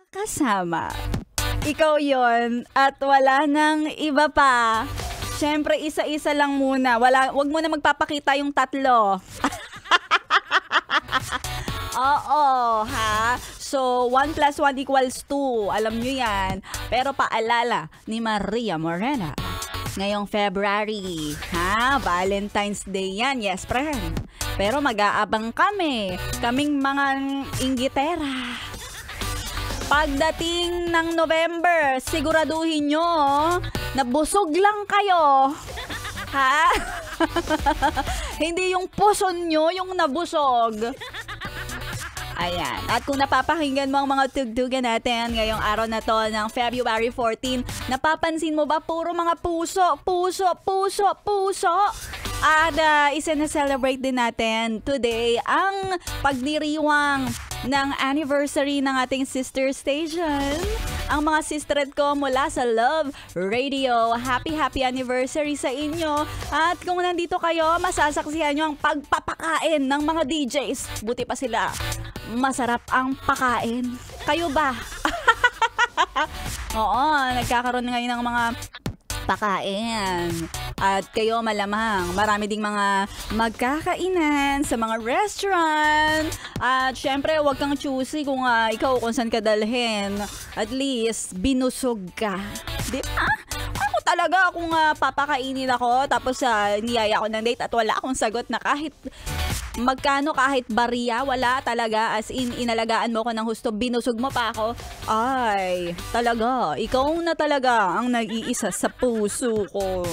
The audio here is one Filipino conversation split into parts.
kasama. Ikaw yon at wala nang iba pa. Siyempre, isa-isa lang muna. Wag mo na magpapakita yung tatlo. Oo, ha? So, 1 + 1 = 2. Alam nyo yan. Pero paalala ni Maria Morena. Ngayong February, ha? Valentine's Day yan. Yes, friend. Pero mag-aabang kaming mga inggitera. Pagdating ng November, siguraduhin nyo na busog lang kayo. Ha? Hindi yung puso nyo yung nabusog. Ayan. At kung napapakinggan mo ang mga tugtugan natin ngayong araw na to ng February 14, napapansin mo ba puro mga puso? At isa-celebrate din natin today ang pagdiriwang ng anniversary ng ating sister station. Ang mga sistered ko mula sa Love Radio. Happy anniversary sa inyo. At kung nandito kayo, masasaksihan nyo ang pagpapakain ng mga DJs. Buti pa sila. Masarap ang pakain. Kayo ba? Oo, nagkakaroon ngayon ng mga pakain. At kayo malamang, marami ding mga magkakainan sa mga restaurant. At syempre, huwag kang choosy kung ikaw kung saan ka dalhin. At least, binusog ka. Di ba? Ako talaga kung papakainin ako, tapos niyaya ko ng date at wala akong sagot na kahit magkano, kahit bariya, wala talaga. As in, inalagaan mo ko ng husto, binusog mo pa ako. Ay, talaga, ikaw na talaga ang nag-iisa sa puso ko.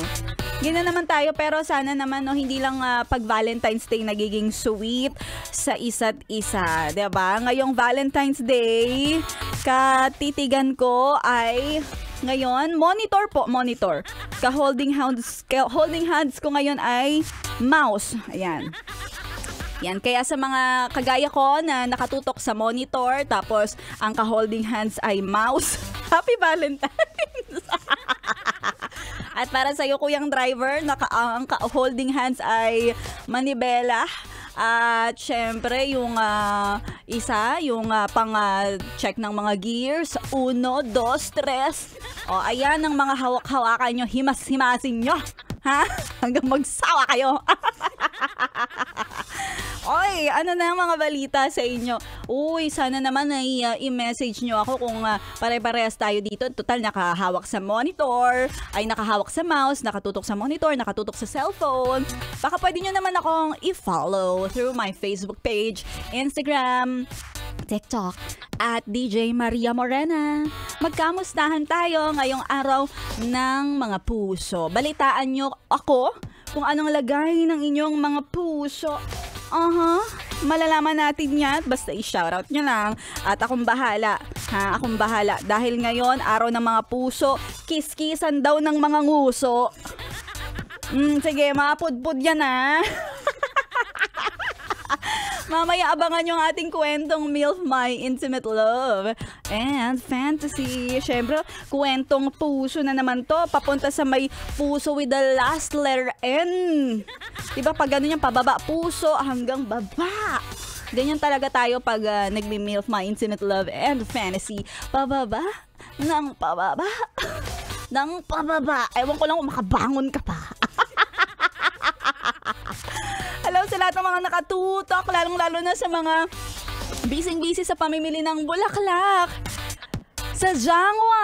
Gina naman tayo, pero sana naman hindi lang pag Valentine's Day nagiging sweet sa isa't isa, 'di ba? Ngayong Valentine's Day, katitigan ko ay ngayon monitor. Holding hands ko ngayon ay mouse. Ayan. Yan, kaya sa mga kagaya ko na nakatutok sa monitor, tapos ang ka-holding hands ay mouse, Happy Valentine's! At para sa'yo, kuyang driver, ang holding hands ay manibela. At syempre, yung isa, yung pang-check ng mga gears. 1, 2, 3. O, ayan ang mga hawak-hawakan nyo. Himas-himasin nyo. Ha? Hanggang magsawa kayo. Oy, ano na ang mga balita sa inyo? Uy, sana naman ay i-message nyo ako kung pare-parehas tayo dito. Total, nakahawak sa monitor, ay nakahawak sa mouse, nakatutok sa monitor, nakatutok sa cellphone. Baka pwede nyo naman akong i-follow through my Facebook page, Instagram, TikTok, at DJ Maria Morena. Magkamustahan tayo ngayong araw ng mga puso. Balitaan nyo ako kung anong lagay ng inyong mga puso. Malalaman natin yan. Basta i-shoutout nyo lang. At akong bahala. Akong bahala. Dahil ngayon, araw ng mga puso, kiskisan daw ng mga nguso. Sige, mapudpud yan Mamaya abangan yung ating kwentong MILF My Intimate Love and Fantasy. Siyempre, kwentong puso na naman to. Papunta sa may puso with the last letter N. Diba pag gano'n yung pababa, puso hanggang baba. Ganyan talaga tayo pag nagmi-MILF My Intimate Love and Fantasy. Pababa, ng pababa, ng pababa. Ewan ko lang kung makabangon ka pa. Hello sa lahat ng mga nakatutok, lalong-lalo na sa mga busy sa pamimili ng bulaklak. Sa Jangwa,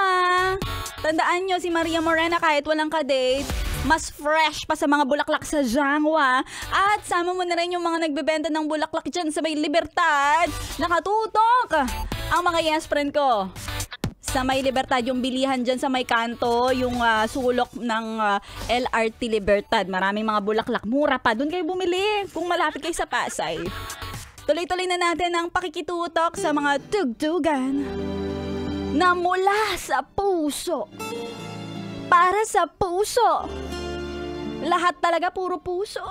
tandaan nyo si Maria Morena kahit walang ka-date, mas fresh pa sa mga bulaklak sa Jangwa. At sama mo na rin yung mga nagbebenta ng bulaklak dyan sa may Libertad. Nakatutok ang mga yes friend ko. Sa may Libertad, yung bilihan dyan sa may kanto, yung sulok ng LRT Libertad. Maraming mga bulaklak. Mura pa. Doon kayo bumili kung malapit kayo sa Pasay. Tuloy-tuloy na natin ang pakikitutok sa mga tugtugan na mula sa puso. Para sa puso. Lahat talaga puro puso.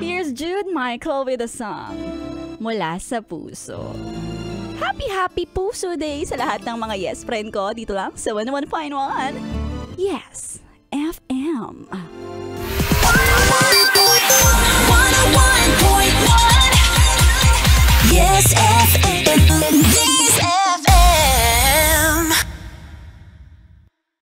Here's Jude Michael with a song. Mula sa puso. Happy Puso Day sa lahat ng mga yes friend ko dito lang sa 101.1 Yes FM. 101.1 Yes FM.